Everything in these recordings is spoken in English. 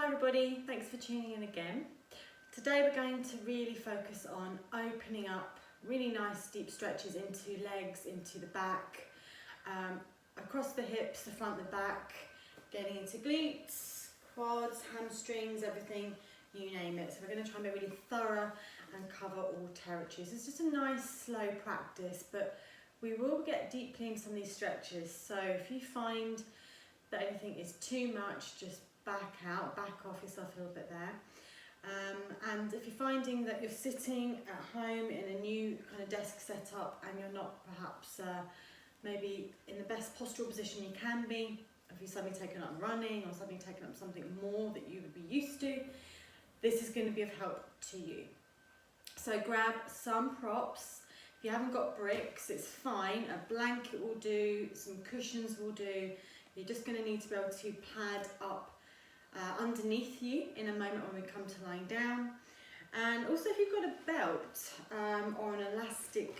Hi everybody, thanks for tuning in again. Today we're going to really focus on opening up really nice deep stretches into legs, into the back, across the hips, the front, the back, getting into glutes, quads, hamstrings, everything, you name it. So we're going to try and be really thorough and cover all territories. It's just a nice slow practice, but we will get deeply into some of these stretches. So if you find that anything is too much, just back out, back off yourself a little bit there. And if you're finding that you're sitting at home in a new kind of desk setup and you're not perhaps maybe in the best postural position you can be, if you're suddenly taken up running or suddenly taken up something more that you would be used to, this is going to be of help to you. So grab some props. If you haven't got bricks, it's fine. A blanket will do, some cushions will do. You're just going to need to be able to pad up underneath you in a moment when we come to lying down. And also if you've got a belt or an elastic,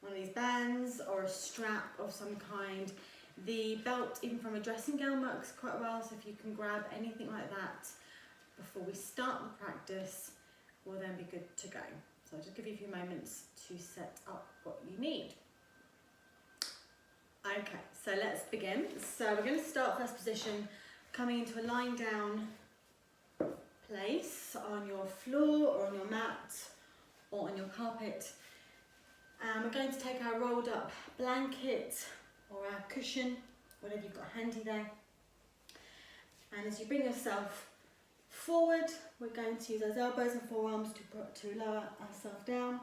one of these bands or a strap of some kind, the belt even from a dressing gown works quite well, so if you can grab anything like that before we start the practice, will then be good to go. So I'll just give you a few moments to set up what you need. Okay, so let's begin. So we're going to start first position, coming into a lying down place on your floor or on your mat or on your carpet. And we're going to take our rolled up blanket or our cushion, whatever you've got handy there. And as you bring yourself forward, we're going to use those elbows and forearms to lower ourselves down.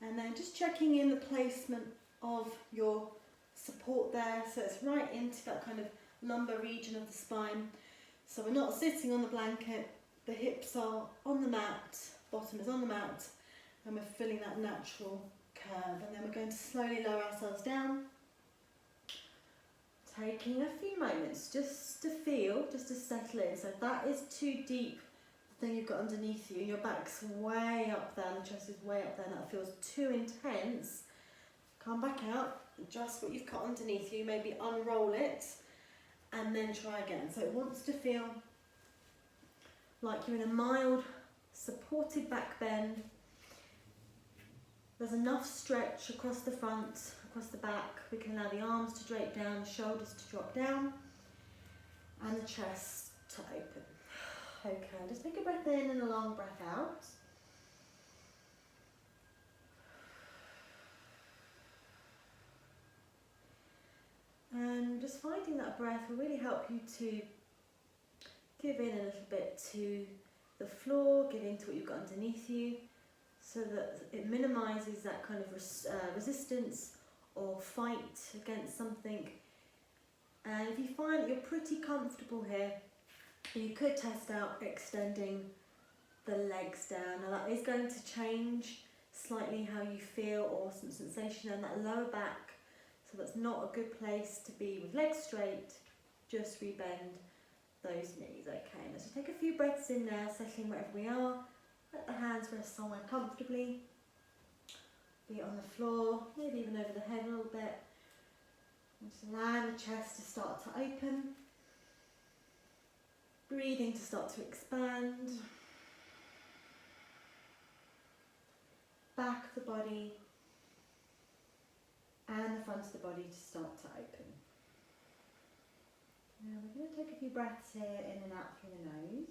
And then just checking in the placement of your support there, so it's right into that kind of lumbar region of the spine. So we're not sitting on the blanket, the hips are on the mat, bottom is on the mat, and we're feeling that natural curve. And then we're going to slowly lower ourselves down, taking a few moments just to feel, just to settle in. So if that is too deep, the thing you've got underneath you, and your back's way up there, and the chest is way up there, and that feels too intense, come back out, adjust what you've got underneath you, maybe unroll it, and then try again. So it wants to feel like you're in a mild, supported back bend. There's enough stretch across the front, across the back. We can allow the arms to drape down, the shoulders to drop down, and the chest to open. Okay, just take a breath in and a long breath out. And just finding that breath will really help you to give in a little bit to the floor, give in to what you've got underneath you, so that it minimises that kind of resistance or fight against something. And if you find that you're pretty comfortable here, you could test out extending the legs down. Now that is going to change slightly how you feel or some sensation in that lower back. So that's not a good place to be with legs straight. Just rebend those knees. Okay, let's just take a few breaths in there, settling wherever we are. Let the hands rest somewhere comfortably. Be it on the floor, maybe even over the head a little bit. Just allow the chest to start to open. Breathing to start to expand. Back of the body and the front of the body to start to open. Now we're going to take a few breaths here in and out through the nose.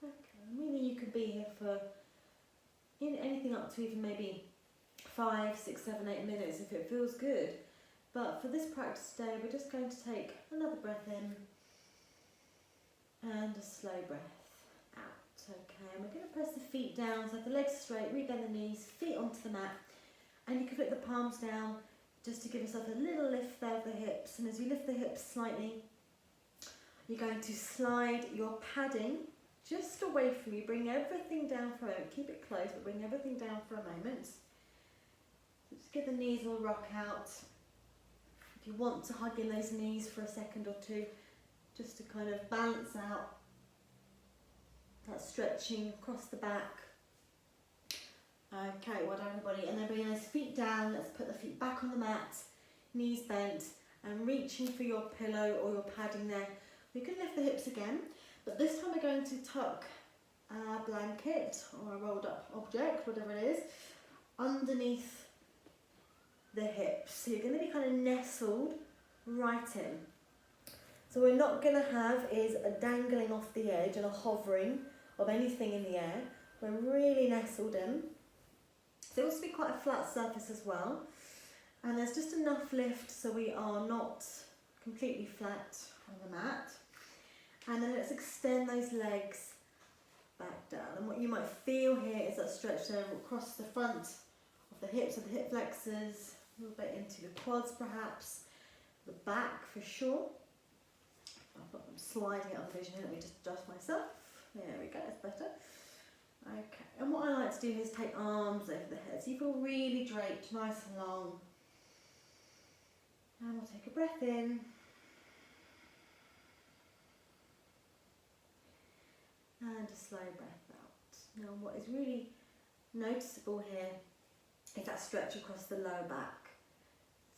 Okay, meaning you could be here for anything up to even maybe 5, 6, 7, 8 minutes if it feels good. But for this practice today, we're just going to take another breath in and a slow breath out. Okay, and we're going to press the feet down, so if the legs are straight, rebend the knees, feet onto the mat, and you can flick the palms down just to give yourself a little lift there of the hips. And as you lift the hips slightly, you're going to slide your padding just away from you. Bring everything down for a moment. Keep it close, but bring everything down for a moment. Just give the knees a little rock out. If you want to hug in those knees for a second or two, just to kind of balance out that stretching across the back. Okay, well done everybody. And then bringing those feet down, let's put the feet back on the mat, knees bent, and reaching for your pillow or your padding there. We can lift the hips again, but this time we're going to tuck a blanket or a rolled up object, whatever it is, underneath the hips. So you're going to be kind of nestled right in. So we're not going to have is a dangling off the edge and a hovering of anything in the air. We're really nestled in. So it wants to be quite a flat surface as well. And there's just enough lift so we are not completely flat on the mat. And then let's extend those legs back down. And what you might feel here is that stretch there across the front of the hips, of the hip flexors, a little bit into the quads perhaps, the back for sure. I've got them sliding out of the vision here, let me just adjust myself. There we go, that's better. Okay, and what I like to do is take arms over the head, so you feel really draped, nice and long. And we'll take a breath in. And a slow breath out. Now what is really noticeable here is that stretch across the lower back.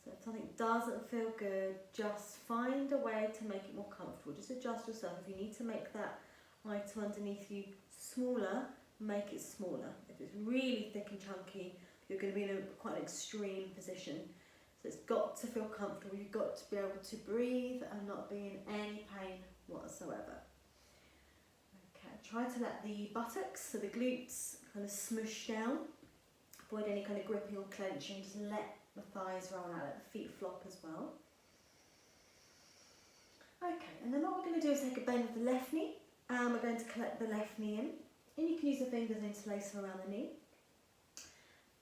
So if something doesn't feel good, just find a way to make it more comfortable. Just adjust yourself. If you need to make that item underneath you smaller, make it smaller. If it's really thick and chunky, you're going to be in quite an extreme position. So it's got to feel comfortable. You've got to be able to breathe and not be in any pain whatsoever. Okay, try to let the buttocks, so the glutes, kind of smush down. Avoid any kind of gripping or clenching. Just let the thighs roll out, let the feet flop as well. Okay, and then what we're going to do is take a bend of the left knee, and we're going to collect the left knee in. And you can use the fingers to interlace them around the knee.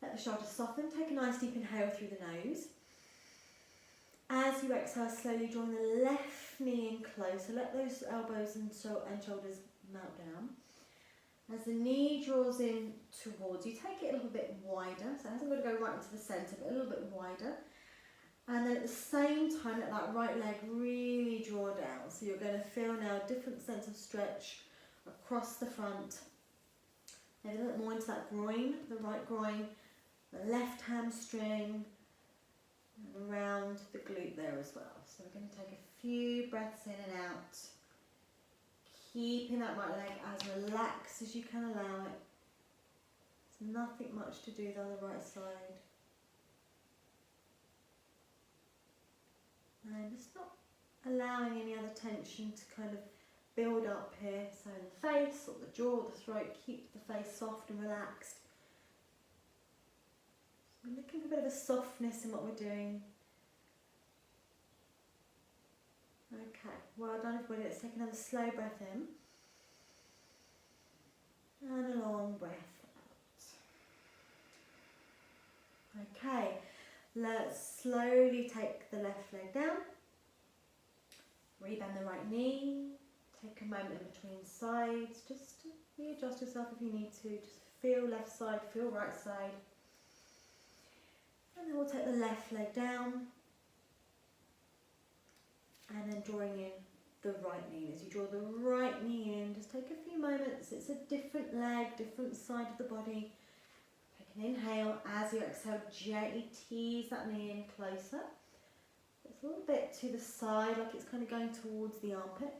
Let the shoulders soften. Take a nice deep inhale through the nose. As you exhale, slowly drawing the left knee in closer. Let those elbows and shoulders melt down. As the knee draws in towards you, take it a little bit wider. So it hasn't got to go right into the centre, but a little bit wider. And then at the same time, let that right leg really draw down. So you're going to feel now a different sense of stretch across the front. Maybe a little more into that groin, the right groin, the left hamstring, and around the glute there as well. So we're going to take a few breaths in and out, keeping that right leg as relaxed as you can allow it. There's nothing much to do on the right side. And just not allowing any other tension to kind of build up here. So the face or the jaw, the throat, keep the face soft and relaxed. So we're looking for a bit of a softness in what we're doing. Okay, well done everybody. Let's take another slow breath in. And a long breath out. Okay, let's slowly take the left leg down. Rebend the right knee. Take a moment in between sides. Just to readjust yourself if you need to. Just feel left side, feel right side. And then we'll take the left leg down. And then drawing in the right knee. As you draw the right knee in, just take a few moments. It's a different leg, different side of the body. Take an inhale. As you exhale, gently tease that knee in closer. It's a little bit to the side, like it's kind of going towards the armpit.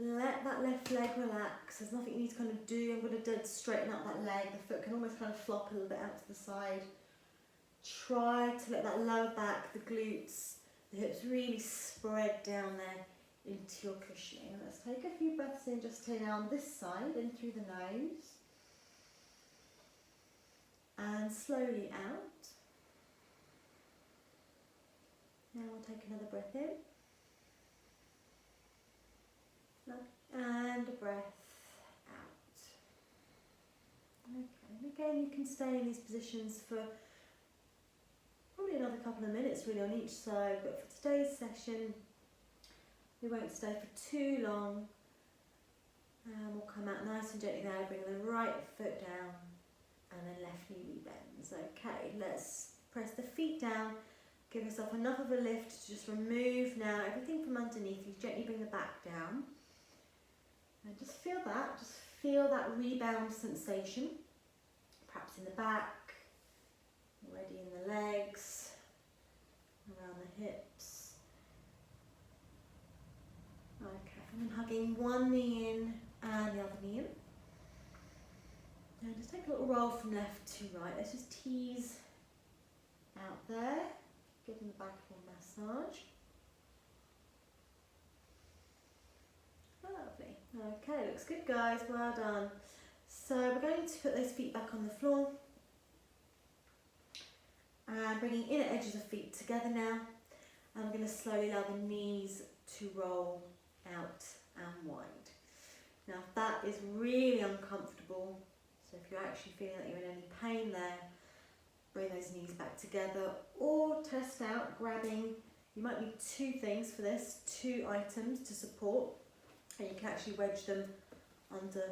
Let that left leg relax. There's nothing you need to kind of do. I'm going to straighten out that leg. The foot can almost kind of flop a little bit out to the side. Try to let that lower back, the glutes, the hips really spread down there into your cushioning. Let's take a few breaths in just here now on this side, in through the nose. And slowly out. Now we'll take another breath in. And a breath out. Okay, and again you can stay in these positions for probably another couple of minutes really on each side, but for today's session we won't stay for too long. And we'll come out nice and gently there, bring the right foot down and then left knee rebends. Okay, let's press the feet down, give yourself enough of a lift to just remove now everything from underneath you. Gently bring the back down and just feel that rebound sensation. perhaps in the back, already in the legs, around the hips. Okay, and then hugging one knee in and the other knee in. Now just take a little roll from left to right. Let's just tease out there, giving the back a massage. Lovely. Okay, looks good guys, well done. So we're going to put those feet back on the floor and bringing inner edges of feet together now, and we're going to slowly allow the knees to roll out and wide. Now if that is really uncomfortable, so if you're actually feeling that you're in any pain there, bring those knees back together, or test out grabbing. You might need two things for this, two items to support, and you can actually wedge them under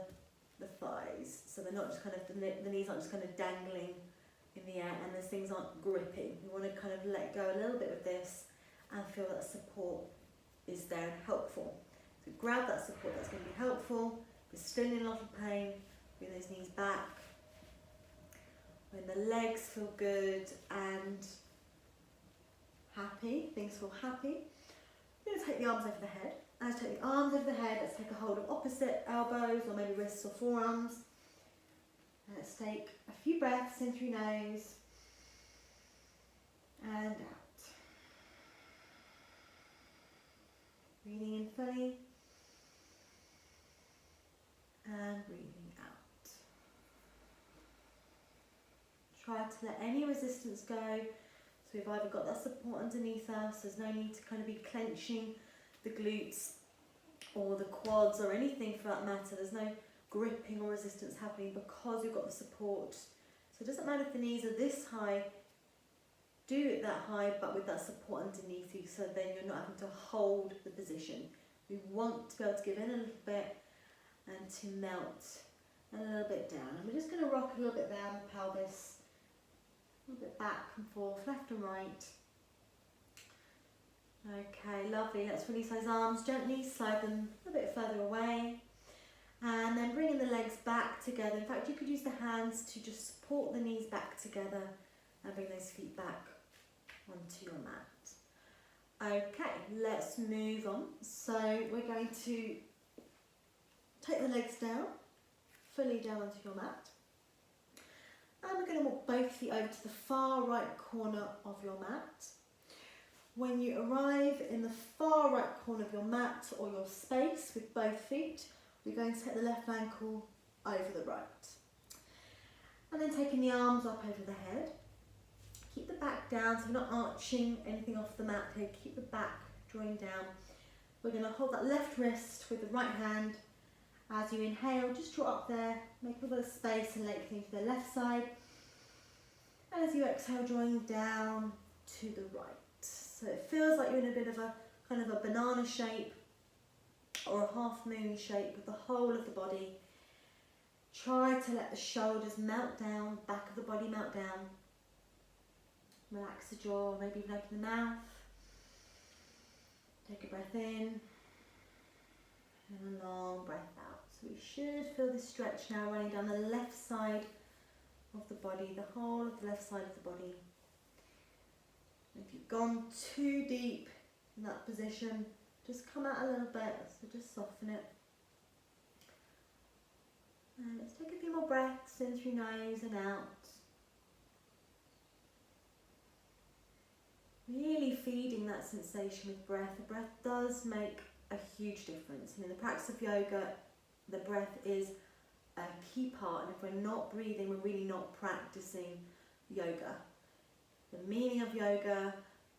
the thighs, so they're not just kind of, the knees aren't just kind of dangling in the air and those things aren't gripping. You want to kind of let go a little bit of this and feel that support is there and helpful. So grab that support, that's going to be helpful. If you're still in a lot of pain, bring those knees back. When the legs feel good and happy, things feel happy, you're going to take the arms over the head. As you take the arms over the head, let's take a hold of opposite elbows or maybe wrists or forearms. Let's take a few breaths in through nose and out. Breathing in fully and breathing out. Try to let any resistance go. So we've either got that support underneath us, there's no need to kind of be clenching the glutes or the quads or anything for that matter. There's no gripping or resistance happening because you've got the support. So it doesn't matter if the knees are this high, do it that high but with that support underneath you, so then you're not having to hold the position. We want to be able to give in a little bit and to melt a little bit down. And we're just going to rock a little bit down the pelvis, a little bit back and forth, left and right. Okay, lovely. Let's release those arms gently, slide them a bit further away, and then bringing the legs back together. In fact, you could use the hands to just support the knees back together and bring those feet back onto your mat. Okay, let's move on. So we're going to take the legs down, fully down onto your mat, and we're going to walk both feet over to the far right corner of your mat. When you arrive in the far right corner of your mat or your space with both feet, we're going to take the left ankle over the right. And then taking the arms up over the head. Keep the back down, so we're not arching anything off the mat here. Keep the back drawing down. We're going to hold that left wrist with the right hand. As you inhale, just draw up there, make a little space and lengthening to the left side. And as you exhale, drawing down to the right. So it feels like you're in a bit of a kind of a banana shape or a half moon shape with the whole of the body. Try to let the shoulders melt down, back of the body melt down. Relax the jaw, maybe even open the mouth. Take a breath in and a long breath out. So we should feel the stretch now running down the left side of the body, the whole of the left side of the body. If you've gone too deep in that position, just come out a little bit, so just soften it. And let's take a few more breaths in through nose and out. Really feeding that sensation with breath. The breath does make a huge difference. And in the practice of yoga, the breath is a key part, and if we're not breathing, we're really not practicing yoga. The meaning of yoga,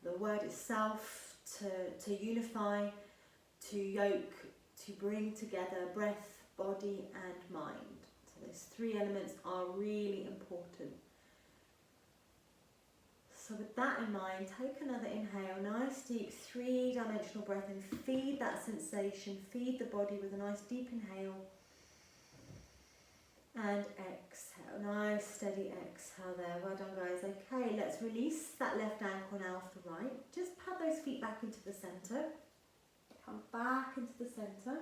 the word itself, to unify, to yoke, to bring together breath, body and mind. So those three elements are really important. So with that in mind, take another inhale, nice deep three-dimensional breath and feed that sensation, feed the body with a nice deep inhale. And exhale, nice steady exhale there, well done guys. Okay, let's release that left ankle now off the right. Just pad those feet back into the centre. Come back into the centre.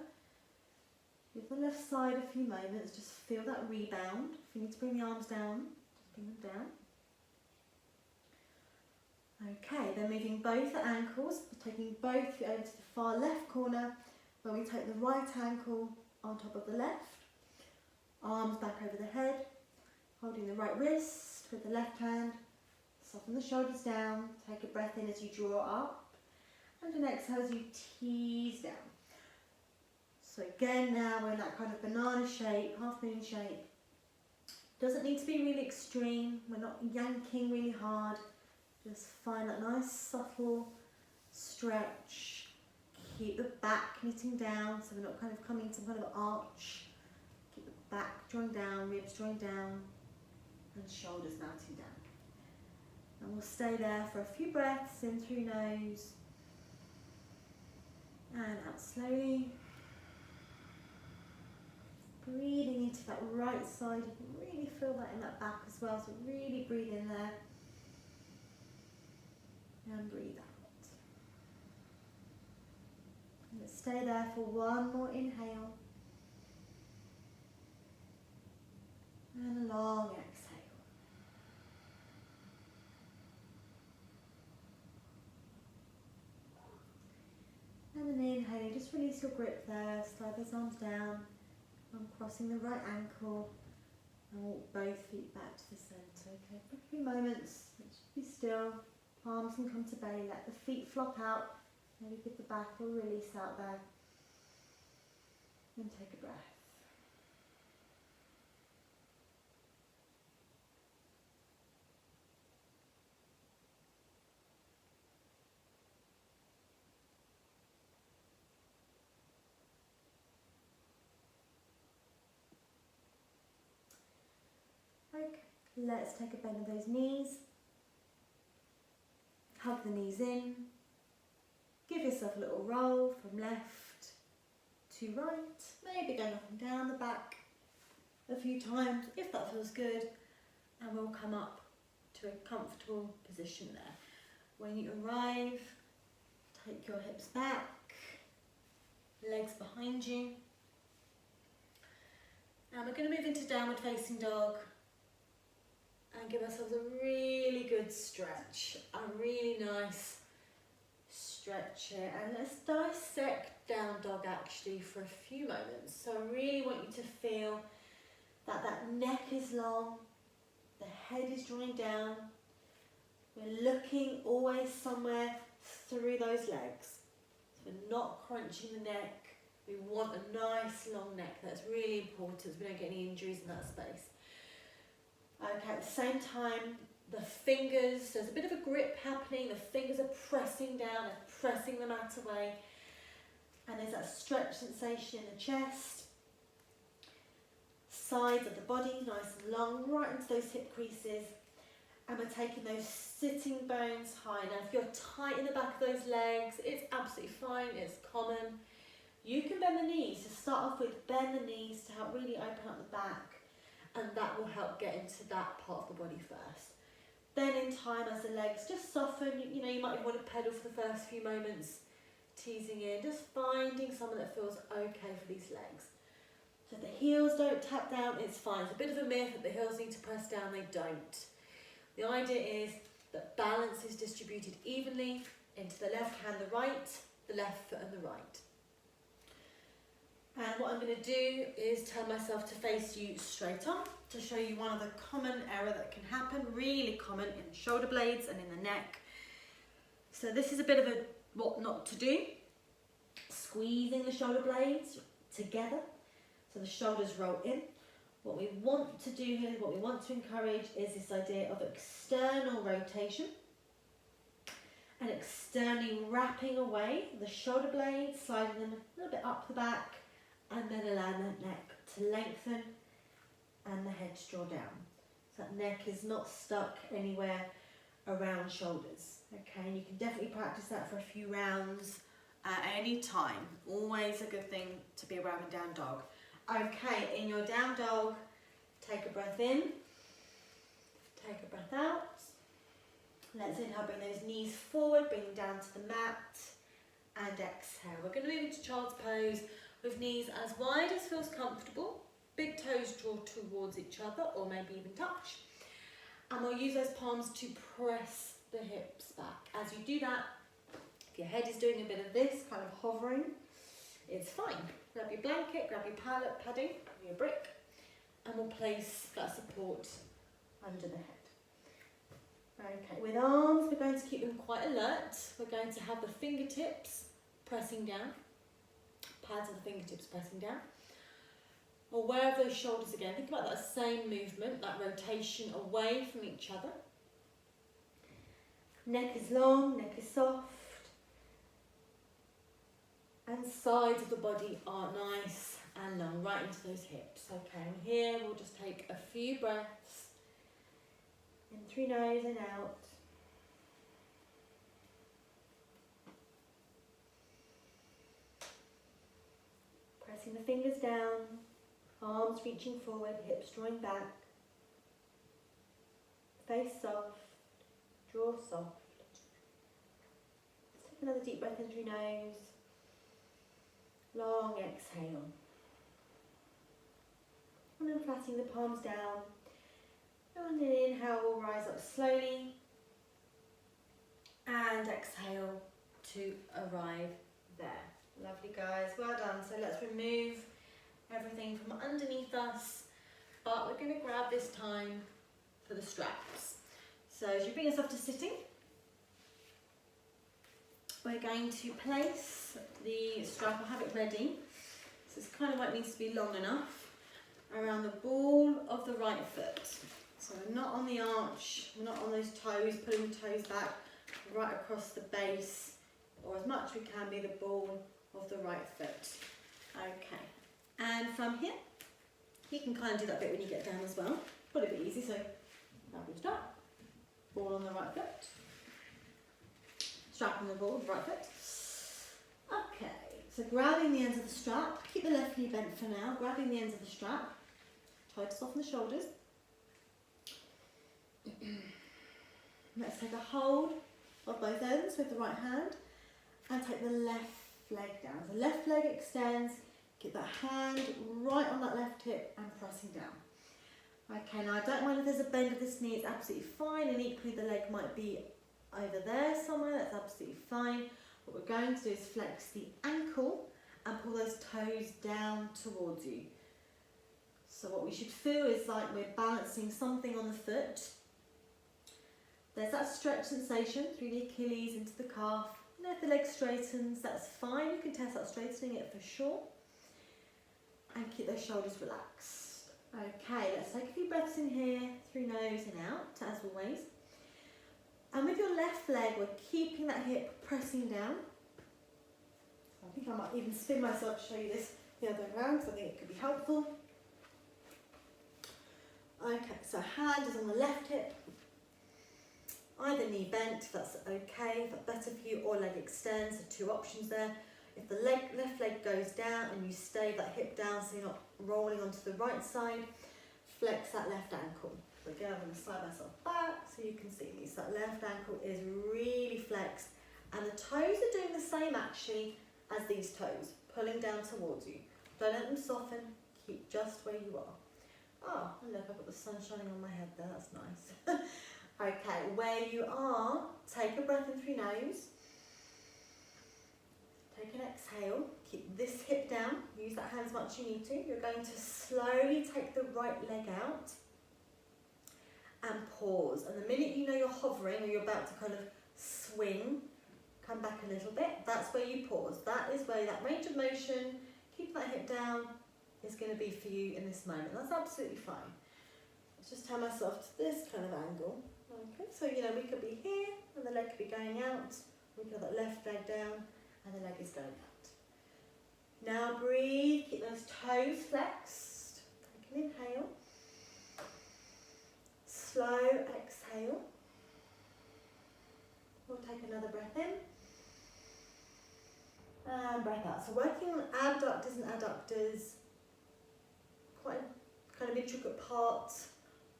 Give the left side a few moments, just feel that rebound. If you need to bring the arms down, just bring them down. Okay, then moving both ankles, taking both feet over to the far left corner, where we take the right ankle on top of the left, arms back over the head, holding the right wrist with the left hand, soften the shoulders down, take a breath in as you draw up, and an exhale as you tease down. So again, now we're in that kind of banana shape, half moon shape. Doesn't need to be really extreme, we're not yanking really hard. Just find that nice subtle stretch. Keep the back knitting down, so we're not kind of coming to kind of an arch. Keep the back drawing down, ribs drawing down, and shoulders mounting down. And we'll stay there for a few breaths, in through nose, and out slowly. Breathing into that right side, you can really feel that in that back as well, so really breathe in there. And breathe out. And let's stay there for one more inhale. And a long exhale. And then inhaling, just release your grip there, slide those arms down. I'm crossing the right ankle and walk both feet back to the centre. Okay, for a few moments, let's be still. Palms can come to belly, let the feet flop out, maybe give the back a release out there, and take a breath. Okay, let's take a bend of those knees. Hug the knees in, give yourself a little roll from left to right, maybe going up and down the back a few times if that feels good, and we'll come up to a comfortable position there. When you arrive, take your hips back, legs behind you, and we're going to move into downward facing dog. And give ourselves a really good stretch, a really nice stretch here. And let's dissect down dog actually for a few moments. So I really want you to feel that that neck is long, the head is drawing down. We're looking always somewhere through those legs. So we're not crunching the neck. We want a nice long neck. That's really important so we don't get any injuries in that space. Okay, at the same time, the fingers, there's a bit of a grip happening, the fingers are pressing down and pressing the mat away. And there's that stretch sensation in the chest. Sides of the body, nice and long, right into those hip creases. And we're taking those sitting bones high. Now, if you're tight in the back of those legs, it's absolutely fine, it's common. You can bend the knees. To start off with, bend the knees to help really open up the back. And that will help get into that part of the body first. Then in time, as the legs just soften, you know, you might want to pedal for the first few moments, teasing in, just finding someone that feels okay for these legs. So if the heels don't tap down, it's fine. It's a bit of a myth that the heels need to press down, they don't. The idea is that balance is distributed evenly into the left hand, the right, the left foot and the right. And what I'm going to do is turn myself to face you straight on to show you one of the common error that can happen, really common in the shoulder blades and in the neck. So this is a bit of a what not to do. Squeezing the shoulder blades together so the shoulders roll in. What we want to do here, what we want to encourage is this idea of external rotation and externally wrapping away the shoulder blades, sliding them a little bit up the back, and then allow the neck to lengthen and the head to draw down. So that neck is not stuck anywhere around shoulders. Okay, and you can definitely practice that for a few rounds at any time. Always a good thing to be around in down dog. Okay, in your down dog, take a breath in, take a breath out. Let's inhale, bring those knees forward, bring them down to the mat, and exhale. We're going to move into child's pose. with knees as wide as feels comfortable. Big toes draw towards each other or maybe even touch. And we'll use those palms to press the hips back. As you do that, if your head is doing a bit of this, kind of hovering, it's fine. Grab your blanket, grab your padding, your brick, and we'll place that support under the head. Okay, with arms, we're going to keep them quite alert. We're going to have the fingertips pressing down, pads of the fingertips pressing down. Aware of those shoulders again. Think about that same movement, that rotation away from each other. Neck is long, neck is soft. And sides of the body are nice and long, right into those hips. Okay, and here we'll just take a few breaths in through nose and out. Pressing the fingers down, arms reaching forward, hips drawing back. Face soft, jaw soft. Let's take another deep breath in through nose. Long exhale. And then flattening the palms down. And then inhale, we'll rise up slowly. And exhale to arrive there. Lovely guys, well done. So let's remove everything from underneath us. But we're going to grab this time for the straps. So as you bring yourself to sitting, we're going to place the strap, I'll have it ready. So it's kind of like it needs to be long enough around the ball of the right foot. So we're not on the arch, we're not on those toes, pulling the toes back right across the base, or as much as we can be the ball of the right foot. Okay, and from here, you can kind of do that bit when you get down as well. Put it a bit easy, so now we start. Ball on the right foot. Strap on the ball of the right foot. Okay, so grabbing the ends of the strap, keep the left knee bent for now, grabbing the ends of the strap, try to soften the shoulders. Let's take a hold of both ends with the right hand and take the left leg down. The left leg extends, get that hand right on that left hip and pressing down. Okay, now I don't mind if there's a bend of this knee, it's absolutely fine, and equally the leg might be over there somewhere, that's absolutely fine. What we're going to do is flex the ankle and pull those toes down towards you. So what we should feel is like we're balancing something on the foot. There's that stretch sensation through the Achilles into the calf. And if the leg straightens, that's fine. You can test out straightening it for sure. And keep those shoulders relaxed. Okay, let's take a few breaths in here, through nose and out, as always. And with your left leg, we're keeping that hip pressing down. I think I might even spin myself to show you this the other way around, because I think it could be helpful. Okay, so hand is on the left hip. Either knee bent, if that's okay, if that's better for you, or leg extends, so two options there. If the left leg goes down and you stay that hip down so you're not rolling onto the right side, flex that left ankle. So again, I'm going to slide myself back so you can see me. So that left ankle is really flexed, and the toes are doing the same actually as these toes, pulling down towards you. Don't let them soften, keep just where you are. Oh, look, I've got the sun shining on my head there, that's nice. Okay, where you are, take a breath in through nose. Take an exhale, keep this hip down, use that hand as much as you need to. You're going to slowly take the right leg out and pause. And the minute you know you're hovering or you're about to kind of swing, come back a little bit, that's where you pause. That is where that range of motion, keep that hip down, is going to be for you in this moment. That's absolutely fine. Let's just turn myself to this kind of angle. Okay, so you know, we could be here and the leg could be going out. We could have that left leg down and the leg is going out. Now breathe, keep those toes flexed. Take an inhale. Slow exhale. We'll take another breath in. And breath out. So working on abductors and adductors, quite a kind of intricate parts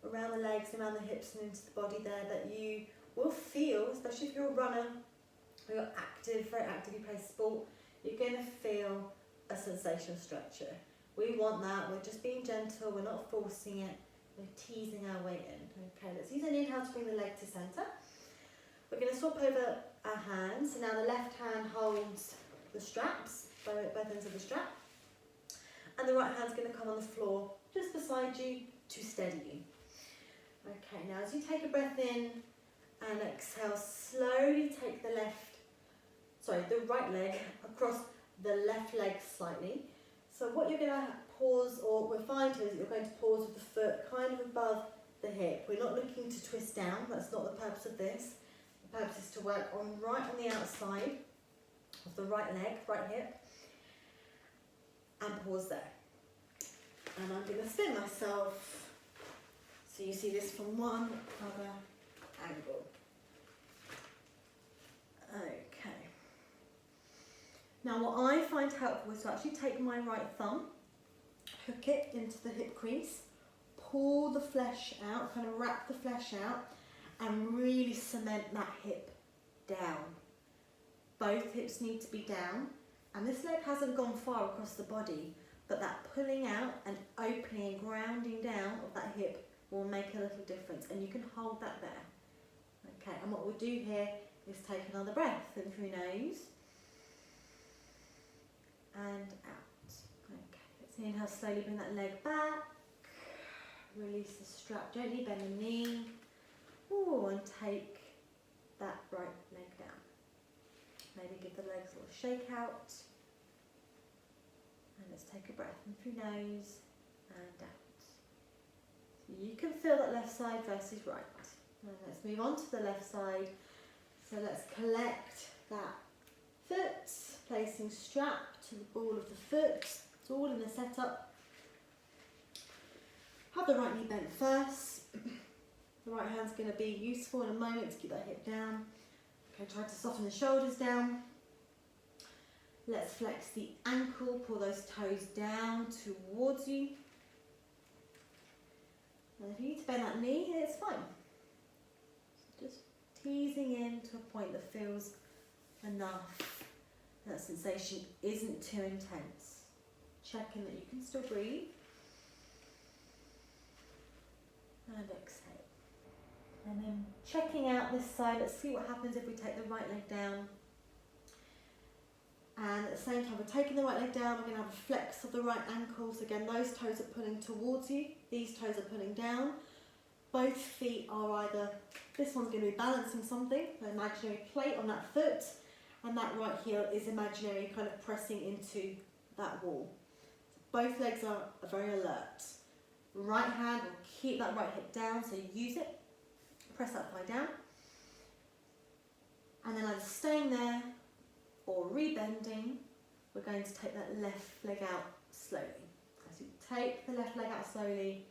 around the legs, around the hips and into the body there that you will feel, especially if you're a runner or you're active, very active, you play sport, you're going to feel a sensational stretcher. We want that, we're just being gentle, we're not forcing it, we're teasing our way in. Okay, let's use an inhale to bring the leg to centre. We're going to swap over our hands. So now the left hand holds the straps, both ends of the strap. And the right hand's going to come on the floor just beside you to steady you. Okay, now as you take a breath in and exhale, slowly take the right leg across the left leg slightly. So what you're going to pause, or we're fine to, is that you're going to pause with the foot kind of above the hip. We're not looking to twist down, that's not the purpose of this. The purpose is to work right on the outside of the right leg, right hip, and pause there. And I'm going to spin myself so you see this from one other angle. Okay. Now what I find helpful is to actually take my right thumb, hook it into the hip crease, pull the flesh out, kind of wrap the flesh out, and really cement that hip down. Both hips need to be down, and this leg hasn't gone far across the body, but that pulling out and opening and grounding down of that hip will make a little difference, and you can hold that there. Okay, and what we'll do here is take another breath in through nose and out. Okay, let's inhale, slowly bring that leg back, release the strap, gently bend the knee, and take that right leg down. Maybe give the legs a little shake out. And let's take a breath in through nose and out. So you can feel that left side versus right. And let's move on to the left side. So let's collect that foot, placing strap to the ball of the foot. It's all in the setup. Have the right knee bent first. The right hand's going to be useful in a moment to keep that hip down. Okay, try to soften the shoulders down. Let's flex the ankle, pull those toes down towards you. And if you need to bend that knee, it's fine. So just teasing in to a point that feels enough. That sensation isn't too intense. Checking that you can still breathe. And exhale. And then checking out this side, let's see what happens if we take the right leg down. And at the same time, we're taking the right leg down, we're going to have a flex of the right ankle. So again, those toes are pulling towards you, these toes are pulling down. Both feet are either, this one's going to be balancing something, an imaginary plate on that foot, and that right heel is imaginary, kind of pressing into that wall. So both legs are very alert. Right hand will keep that right hip down, so use it. Press that thigh down. And then either staying there or rebending, we're going to take that left leg out slowly. As you take the left leg out slowly,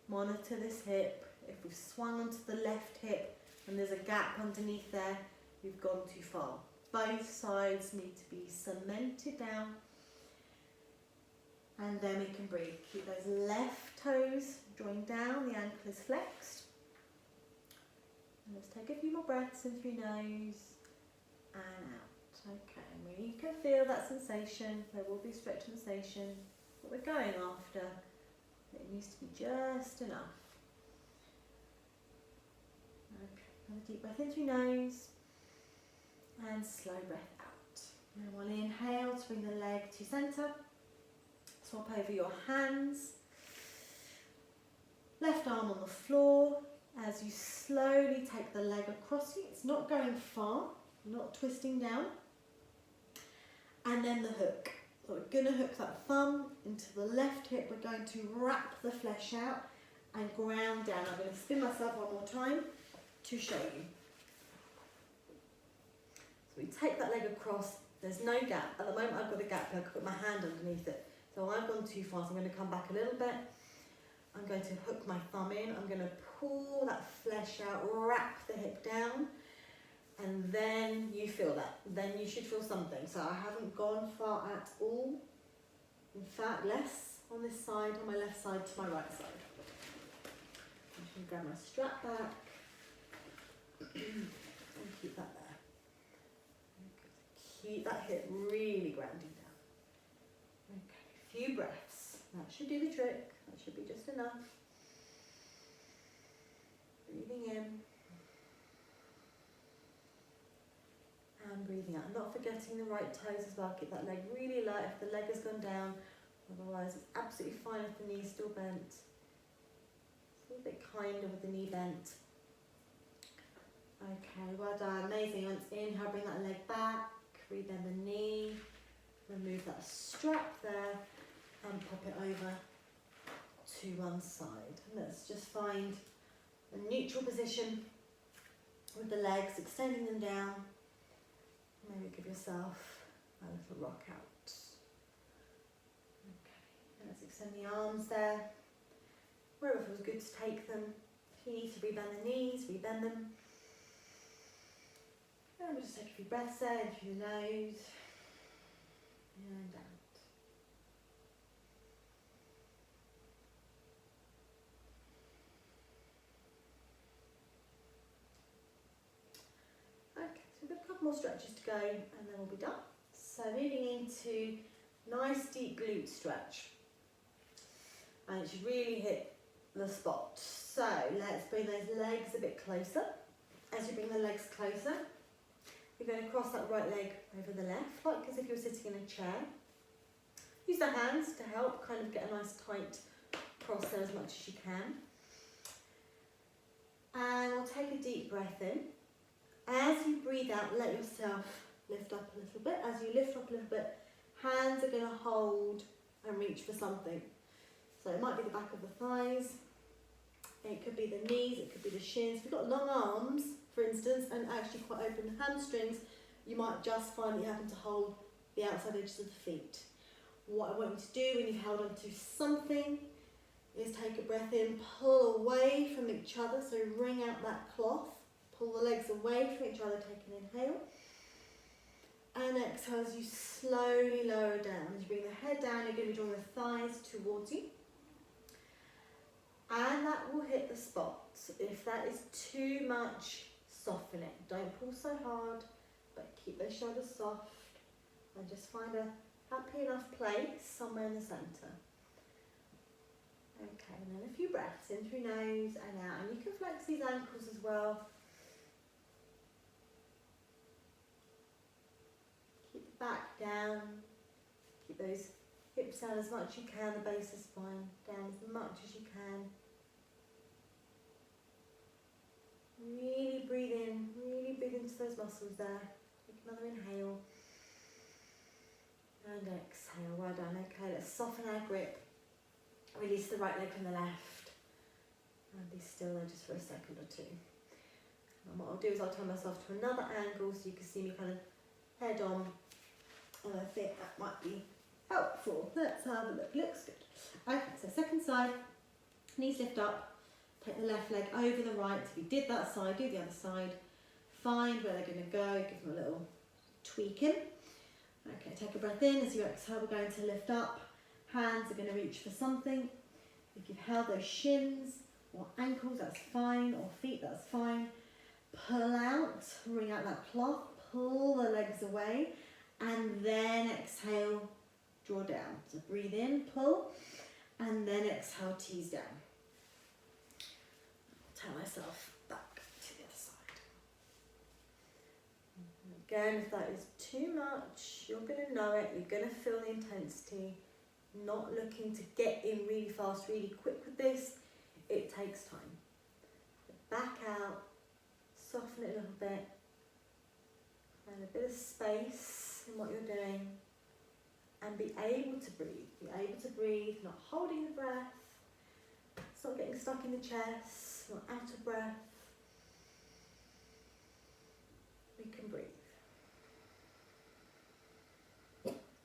monitor this hip. If we've swung onto the left hip and there's a gap underneath there, we've gone too far. Both sides need to be cemented down. And then we can breathe. Keep those left toes joined down, the ankle is flexed. And let's take a few more breaths in through nose and out. Okay, and when you can feel that sensation, there will be stretch sensation. What we're going after, it needs to be just enough. Okay, another deep breath in through nose and slow breath out. And we'll inhale to bring the leg to centre. Swap over your hands. Left arm on the floor. As you slowly take the leg across you, it's not going far, not twisting down. And then the hook. So we're going to hook that thumb into the left hip. We're going to wrap the flesh out and ground down. I'm going to spin myself one more time to show you. So we take that leg across. There's no gap. At the moment I've got a gap, I could put my hand underneath it. So I've gone too far, so I'm going to come back a little bit. I'm going to hook my thumb in. I'm going to pull that flesh out, wrap the hip down, and then you feel that. Then you should feel something. So I haven't gone far at all. In fact, less on this side, on my left side to my right side. I'm just going to grab my strap back and keep that there. Keep that hip really grounding down. few breaths. That should do the trick. That should be just enough. Breathing in. And breathing out. Not forgetting the right toes as well. Keep that leg really light if the leg has gone down. Otherwise, it's absolutely fine if the knee's still bent. Just a little bit kinder with the knee bent. Okay, well done. Amazing. Once inhale, bring that leg back. Rebend the knee. Remove that strap there and pop it over to one side. And let's just find a neutral position with the legs, extending them down. Maybe give yourself a little rock out. Okay, let's extend the arms there. Wherever it feels good to take them. If you need to rebend the knees, rebend them. And we'll just take a few breaths there, in through the nose. And out. Okay, so we've got a couple more stretches to go and then we'll be done. So moving into nice deep glute stretch. And it should really hit the spot. So let's bring those legs a bit closer. As you bring the legs closer, you're going to cross that right leg over the left, like as if you're sitting in a chair. Use the hands to help kind of get a nice tight cross there as much as you can. And we'll take a deep breath in. As you breathe out, let yourself lift up a little bit. As you lift up a little bit, hands are going to hold and reach for something. So it might be the back of the thighs, it could be the knees, it could be the shins. If you've got long arms, for instance, and actually quite open hamstrings, you might just find that you happen to hold the outside edges of the feet. What I want you to do when you've held onto something is take a breath in, pull away from each other, so wring out that cloth, pull the legs away from each other, take an inhale, and exhale as you slowly lower down. As you bring the head down, you're going to be drawing the thighs towards you, and that will hit the spot. If that is too much, soften it. Don't pull so hard, but keep those shoulders soft, and just find a happy enough place somewhere in the centre. Okay, and then a few breaths in through nose and out, and you can flex these ankles as well. Keep the back down, keep those hips down as much as you can, the base of the spine down as much as you can. Really breathe into those muscles there. Take another inhale. And exhale, well done. Okay, let's soften our grip. Release the right leg from the left. And be still there just for a second or two. And what I'll do is I'll turn myself to another angle so you can see me kind of head on. And I think that might be helpful. Let's have a look. Looks good. Okay, so second side. Knees lift up. Take the left leg over the right. If you did that side, do the other side. Find where they're going to go. Give them a little tweaking. Okay, take a breath in. As you exhale, we're going to lift up. Hands are going to reach for something. If you've held those shins or ankles, that's fine, or feet, that's fine. Pull out, wring out that cloth, pull the legs away, and then exhale, draw down. So breathe in, pull, and then exhale, tease down. Turn myself back to the other side. Again, if that is too much, you're going to know it, you're going to feel the intensity. Not looking to get in really fast, really quick with this. It takes time. Back out, soften it a little bit, find a bit of space in what you're doing, and be able to breathe. Be able to breathe, not holding the breath. It's not getting stuck in the chest, not out of breath. We can breathe.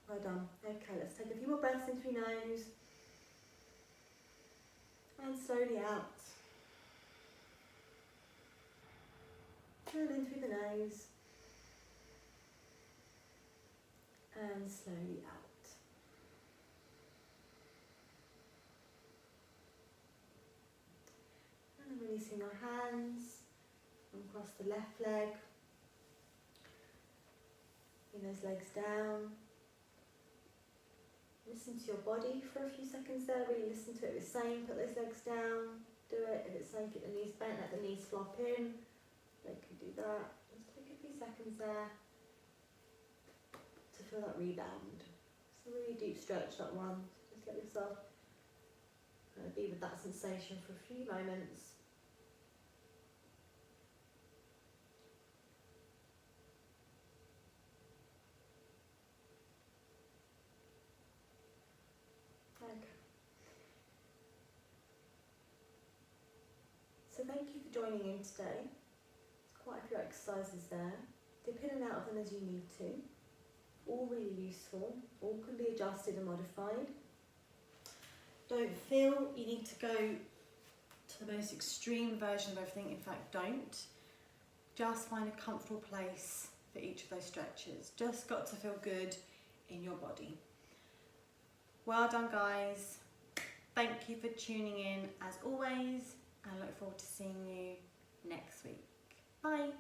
Well done. Okay, let's take a few more breaths in through nose and slowly out. And in through the nose and slowly out. And releasing our hands across the left leg. Bring those legs down. Listen to your body for a few seconds there, really listen to it. If it's saying put those legs down, do it. If it's saying keep the knees bent, let the knees flop in, they can do that. Just take a few seconds there to feel that rebound. It's a really deep stretch, that one. Just let yourself be with that sensation for a few moments. Okay. So thank you for joining in today. There's quite a few exercises there. Dip in and out of them as you need to. All really useful. All can be adjusted and modified. Don't feel you need to go to the most extreme version of everything. In fact, don't. Just find a comfortable place for each of those stretches. Just got to feel good in your body. Well done, guys. Thank you for tuning in as always, and I look forward to seeing you next week. Bye.